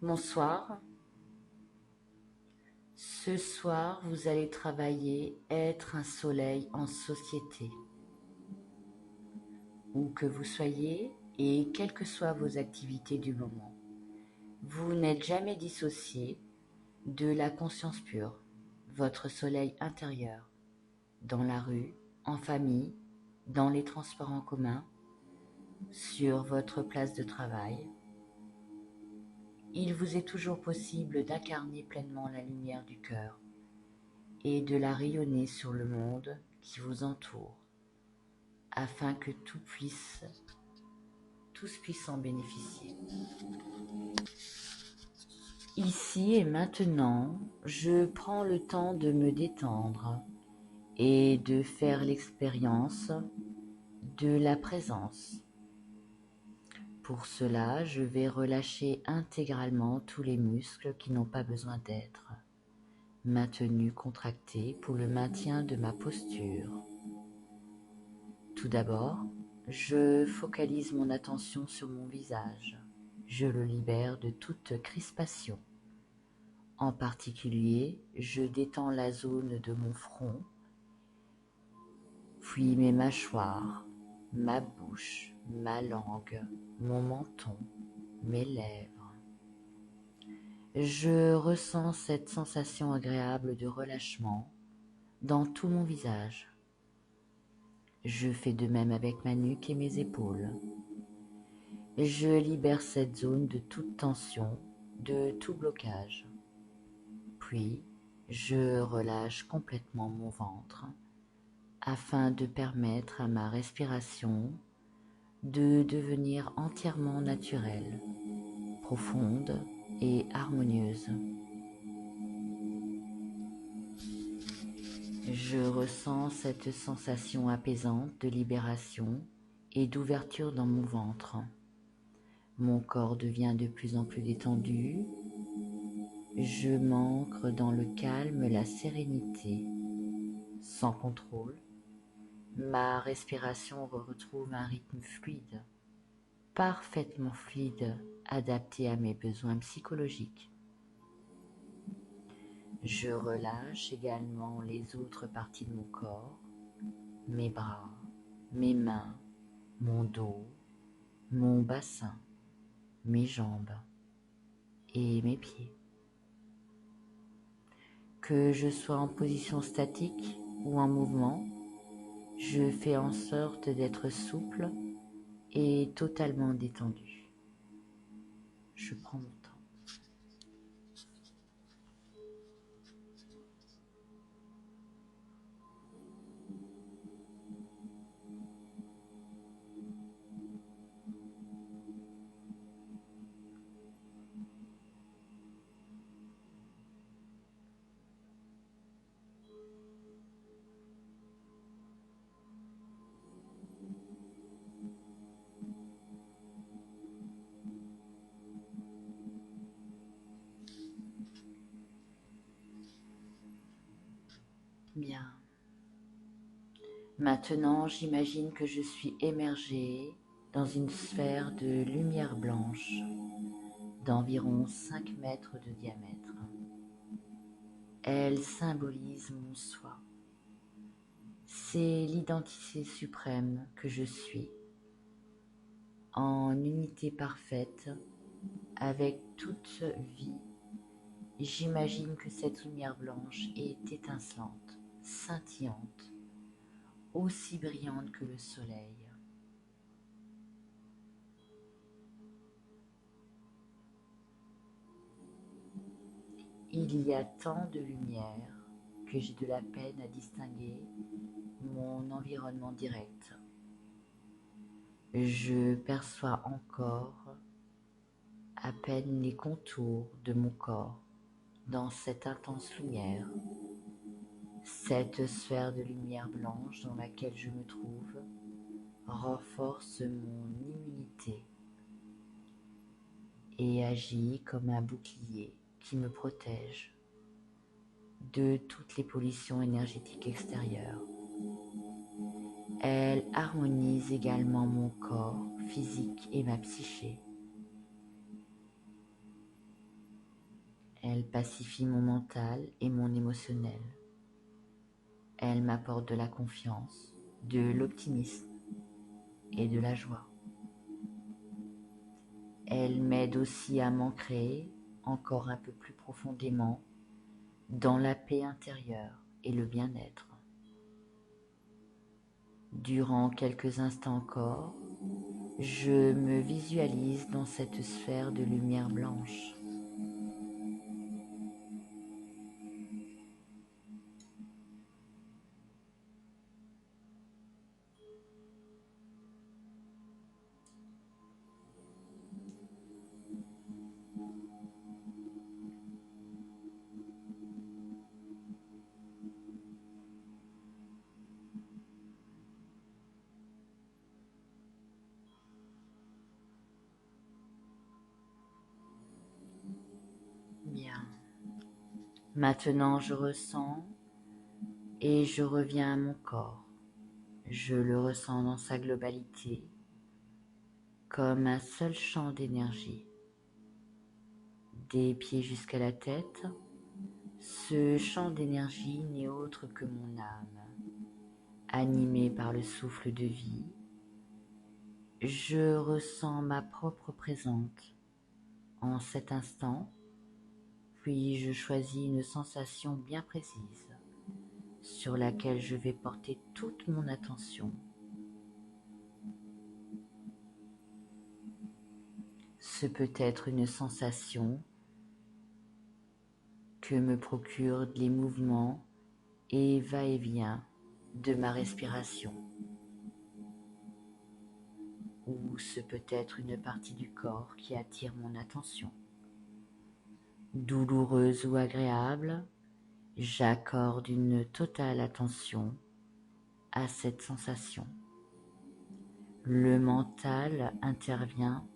Bonsoir. Ce soir, vous allez travailler, être un soleil en société. Où que vous soyez et quelles que soient vos activités du moment, vous n'êtes jamais dissocié de la conscience pure, votre soleil intérieur, dans la rue, en famille, dans les transports en commun, sur votre place de travail. Il vous est toujours possible d'incarner pleinement la lumière du cœur et de la rayonner sur le monde qui vous entoure, afin que tous puissent en bénéficier. Ici et maintenant, je prends le temps de me détendre et de faire l'expérience de la présence. Pour cela, je vais relâcher intégralement tous les muscles qui n'ont pas besoin d'être maintenus contractés pour le maintien de ma posture. Tout d'abord, je focalise mon attention sur mon visage. Je le libère de toute crispation. En particulier, je détends la zone de mon front, puis mes mâchoires, ma bouche, ma langue, mon menton, mes lèvres. Je ressens cette sensation agréable de relâchement dans tout mon visage. Je fais de même avec ma nuque et mes épaules. Je libère cette zone de toute tension, de tout blocage. Puis, je relâche complètement mon ventre afin de permettre à ma respiration de devenir entièrement naturelle, profonde et harmonieuse. Je ressens cette sensation apaisante de libération et d'ouverture dans mon ventre. Mon corps devient de plus en plus détendu. Je m'ancre dans le calme et la sérénité, sans contrôle. Ma respiration retrouve un rythme fluide, parfaitement fluide, adapté à mes besoins psychologiques. Je relâche également les autres parties de mon corps, mes bras, mes mains, mon dos, mon bassin, mes jambes et mes pieds. Que je sois en position statique ou en mouvement, je fais en sorte d'être souple et totalement détendu. Je prends mon temps. Bien. Maintenant, j'imagine que je suis émergée dans une sphère de lumière blanche d'environ 5 mètres de diamètre. Elle symbolise mon soi. C'est l'identité suprême que je suis, en unité parfaite avec toute vie. J'imagine que cette lumière blanche est étincelante, scintillante, aussi brillante que le soleil. Il y a tant de lumière que j'ai de la peine à distinguer mon environnement direct. Je perçois encore à peine les contours de mon corps dans cette intense lumière. Cette sphère de lumière blanche dans laquelle je me trouve renforce mon immunité et agit comme un bouclier qui me protège de toutes les pollutions énergétiques extérieures. Elle harmonise également mon corps physique et ma psyché. Elle pacifie mon mental et mon émotionnel. Elle m'apporte de la confiance, de l'optimisme et de la joie. Elle m'aide aussi à m'ancrer encore un peu plus profondément dans la paix intérieure et le bien-être. Durant quelques instants encore, je me visualise dans cette sphère de lumière blanche. Bien. Maintenant, je ressens et je reviens à mon corps. Je le ressens dans sa globalité, comme un seul champ d'énergie. Des pieds jusqu'à la tête, ce champ d'énergie n'est autre que mon âme. Animée par le souffle de vie, je ressens ma propre présence en cet instant, puis je choisis une sensation bien précise sur laquelle je vais porter toute mon attention. Ce peut être une sensation que me procurent les mouvements et va-et-vient de ma respiration. Ou ce peut être une partie du corps qui attire mon attention. Douloureuse ou agréable, j'accorde une totale attention à cette sensation. Le mental intervient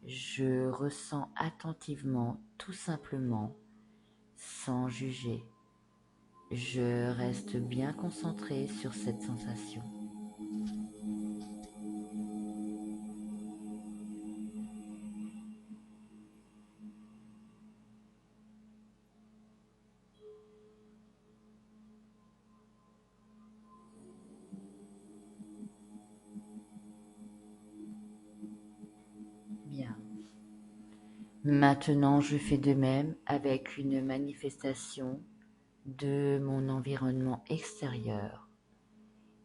je ressens attentivement, tout simplement, sans juger. Je reste bien concentré sur cette sensation. Bien. Maintenant, je fais de même avec une manifestation de mon environnement extérieur.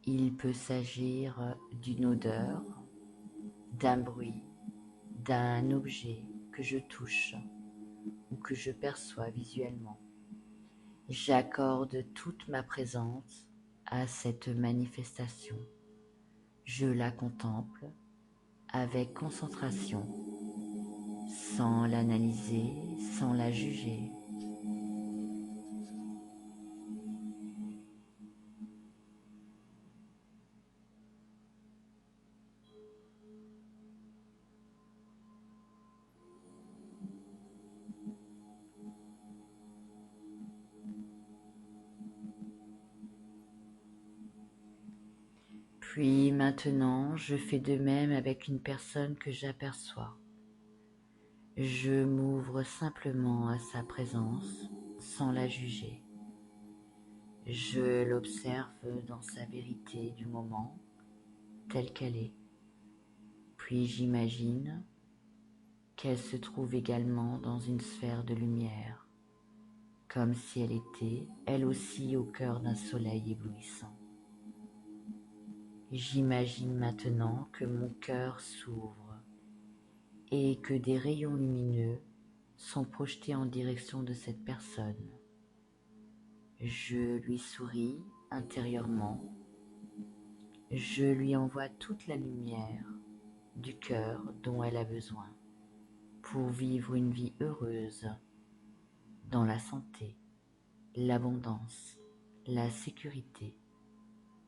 Il peut s'agir d'une odeur, d'un bruit, d'un objet que je touche ou que je perçois visuellement. J'accorde toute ma présence à cette manifestation. Je la contemple avec concentration, sans l'analyser, sans la juger. Puis maintenant, je fais de même avec une personne que j'aperçois. Je m'ouvre simplement à sa présence sans la juger. Je l'observe dans sa vérité du moment, telle qu'elle est. Puis j'imagine qu'elle se trouve également dans une sphère de lumière, comme si elle était, elle aussi, au cœur d'un soleil éblouissant. J'imagine maintenant que mon cœur s'ouvre et que des rayons lumineux sont projetés en direction de cette personne. Je lui souris intérieurement. Je lui envoie toute la lumière du cœur dont elle a besoin pour vivre une vie heureuse dans la santé, l'abondance, la sécurité,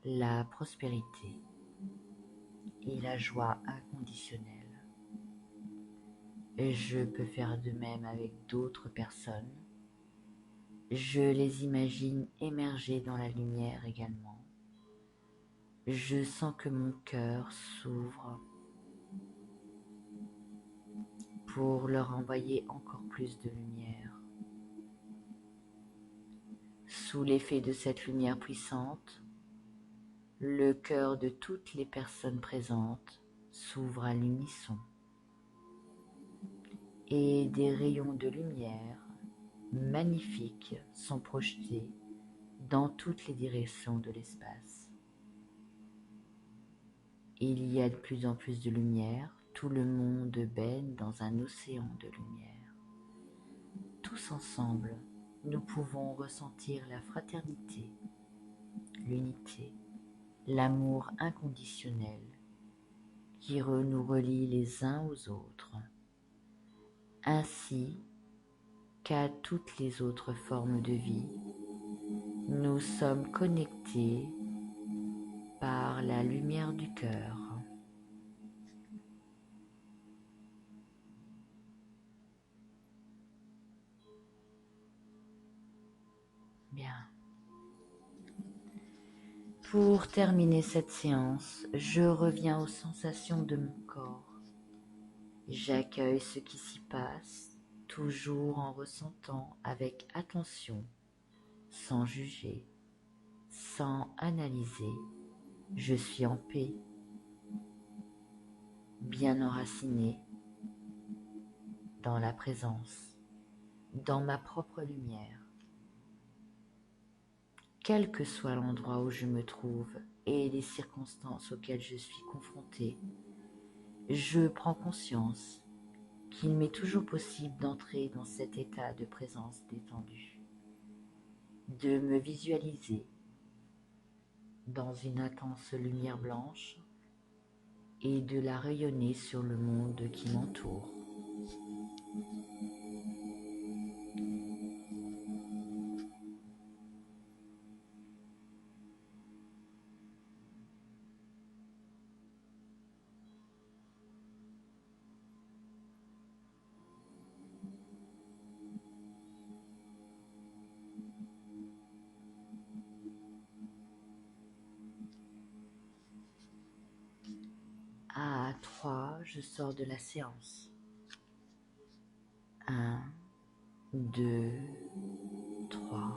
la prospérité et la joie inconditionnelle. Et je peux faire de même avec d'autres personnes. Je les imagine émerger dans la lumière également. Je sens que mon cœur s'ouvre pour leur envoyer encore plus de lumière. Sous l'effet de cette lumière puissante, le cœur de toutes les personnes présentes s'ouvre à l'unisson et des rayons de lumière magnifiques sont projetés dans toutes les directions de l'espace. Il y a de plus en plus de lumière, tout le monde baigne dans un océan de lumière. Tous ensemble, nous pouvons ressentir la fraternité, l'unité, l'amour inconditionnel qui nous relie les uns aux autres, ainsi qu'à toutes les autres formes de vie. Nous sommes connectés par la lumière du cœur. Bien. Pour terminer cette séance, je reviens aux sensations de mon corps. J'accueille ce qui s'y passe, toujours en ressentant avec attention, sans juger, sans analyser. Je suis en paix, bien enraciné dans la présence, dans ma propre lumière. Quel que soit l'endroit où je me trouve et les circonstances auxquelles je suis confronté, je prends conscience qu'il m'est toujours possible d'entrer dans cet état de présence détendue, de me visualiser dans une intense lumière blanche et de la rayonner sur le monde qui m'entoure. À 3, je sors de la séance. 1, 2, 3.